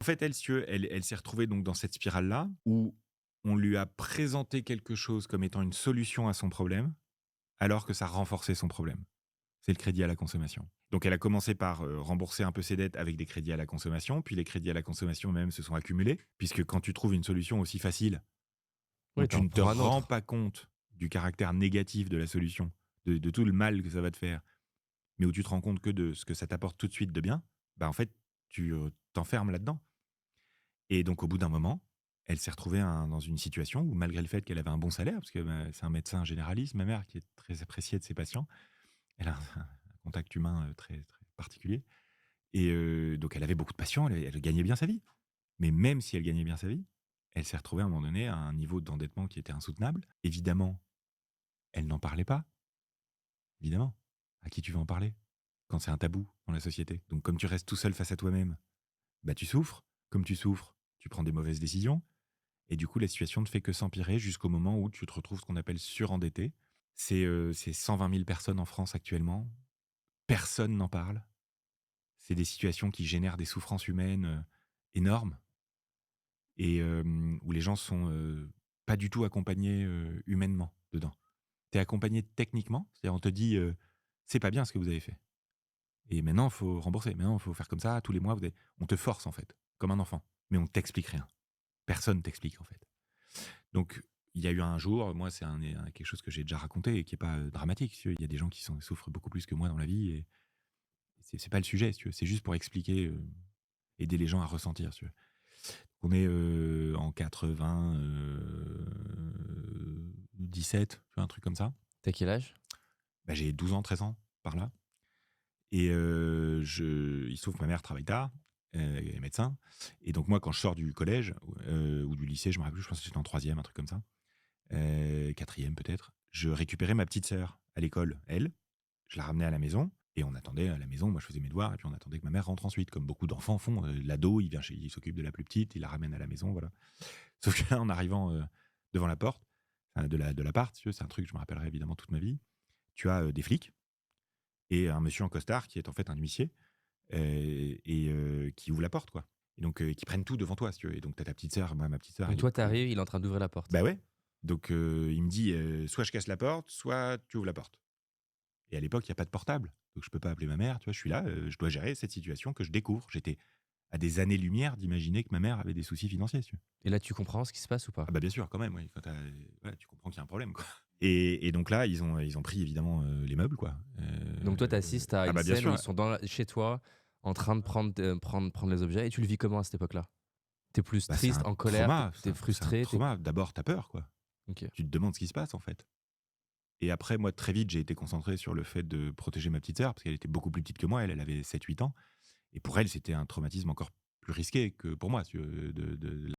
En fait, elle, si tu veux, elle s'est retrouvée donc dans cette spirale-là où on lui a présenté quelque chose comme étant une solution à son problème, alors que ça renforçait son problème. C'est le crédit à la consommation. Donc elle a commencé par, rembourser un peu ses dettes avec des crédits à la consommation, puis les crédits à la consommation même se sont accumulés, puisque quand tu trouves une solution aussi facile, où Oui, tu t'en ne te prends un rends autre. pas compte du caractère négatif de la solution, de tout le mal que ça va te faire, mais où tu te rends compte que de ce que ça t'apporte tout de suite de bien, bah, en fait, tu, t'enfermes là-dedans. Et donc au bout d'un moment, elle s'est retrouvée dans une situation où malgré le fait qu'elle avait un bon salaire, parce que, bah, c'est un médecin généraliste, ma mère, qui est très appréciée de ses patients. Elle a un contact humain, très, très particulier et donc elle avait beaucoup de patients, elle gagnait bien sa vie. Mais même si elle gagnait bien sa vie, elle s'est retrouvée à un moment donné à un niveau d'endettement qui était insoutenable. Évidemment, elle n'en parlait pas, évidemment. À qui tu vas en parler? Quand c'est un tabou dans la société. Donc comme tu restes tout seul face à toi-même, bah, tu souffres. Comme tu souffres, tu prends des mauvaises décisions et du coup, la situation ne fait que s'empirer jusqu'au moment où tu te retrouves ce qu'on appelle surendetté. C'est 120 000 personnes en France actuellement. Personne n'en parle. C'est des situations qui génèrent des souffrances humaines, énormes et où les gens sont, pas du tout accompagnés, humainement dedans. Tu es accompagné techniquement, c'est-à-dire on te dit, «C'est pas bien ce que vous avez fait et maintenant il faut rembourser, maintenant il faut faire comme ça, tous les mois vous avez» on te force en fait, comme un enfant, mais on t'explique rien. Personne t'explique en fait. Donc il y a eu un jour, moi c'est quelque chose que j'ai déjà raconté et qui est pas, dramatique, si tu veux. Il y a des gens qui souffrent beaucoup plus que moi dans la vie et c'est pas le sujet, si tu veux. C'est juste pour expliquer, aider les gens à ressentir, si tu veux. On est, en 97, tu vois? Un truc comme ça. T'as quel âge? Bah, j'ai 12 ans, 13 ans, par là et il se trouve que ma mère travaille tard, elle est médecin et donc moi, quand je sors du collège, ou du lycée, je me rappelle plus, je pense que j'étais en troisième, un truc comme ça, 4 peut-être, je récupérais ma petite sœur à l'école. Elle, je la ramenais à la maison et on attendait à la maison. Moi, je faisais mes devoirs et puis on attendait que ma mère rentre ensuite, comme beaucoup d'enfants font. L'ado, il s'occupe de la plus petite, il la ramène à la maison, voilà. Sauf que là, en arrivant, devant la porte, enfin de l'appart, si tu veux, c'est un truc que je me rappellerai évidemment toute ma vie. Tu as, des flics et un monsieur en costard qui est en fait un huissier, qui ouvre la porte, quoi et donc qui prennent tout devant toi, si tu veux et donc tu as ta petite sœur, moi, ma petite sœur, Donc elle est toi, plus t'arrives, il est en train d'ouvrir la porte. bah, ouais, donc il me dit, «Soit je casse la porte, soit tu ouvres la porte» et à l'époque, il y a pas de portable, donc je peux pas appeler ma mère, tu vois? Je suis là, je dois gérer cette situation que je découvre. J'étais à des années-lumière d'imaginer que ma mère avait des soucis financiers, si tu veux. Et là, tu comprends ce qui se passe ou pas? Ah bah, bien sûr, quand même, oui, quand voilà, tu comprends qu'il y a un problème, quoi et donc là, ils ont pris évidemment, les meubles, quoi, Donc toi, tu assistes à ah une bah, bien scène où sûr, ils sont chez toi, en train de prendre les objets et tu le vis comment à cette époque-là? T'es plus bah, c'est triste, un en colère, trauma, t'es c'est un frustré, trauma. D'abord, tu as peur, quoi. OK. Tu te demandes ce qui se passe, en fait et après, moi, très vite, j'ai été concentré sur le fait de protéger ma petite sœur parce qu'elle était beaucoup plus petite que moi. Elle avait 7, 8 ans et pour elle, c'était un traumatisme encore plus risqué que pour moi, si tu veux, de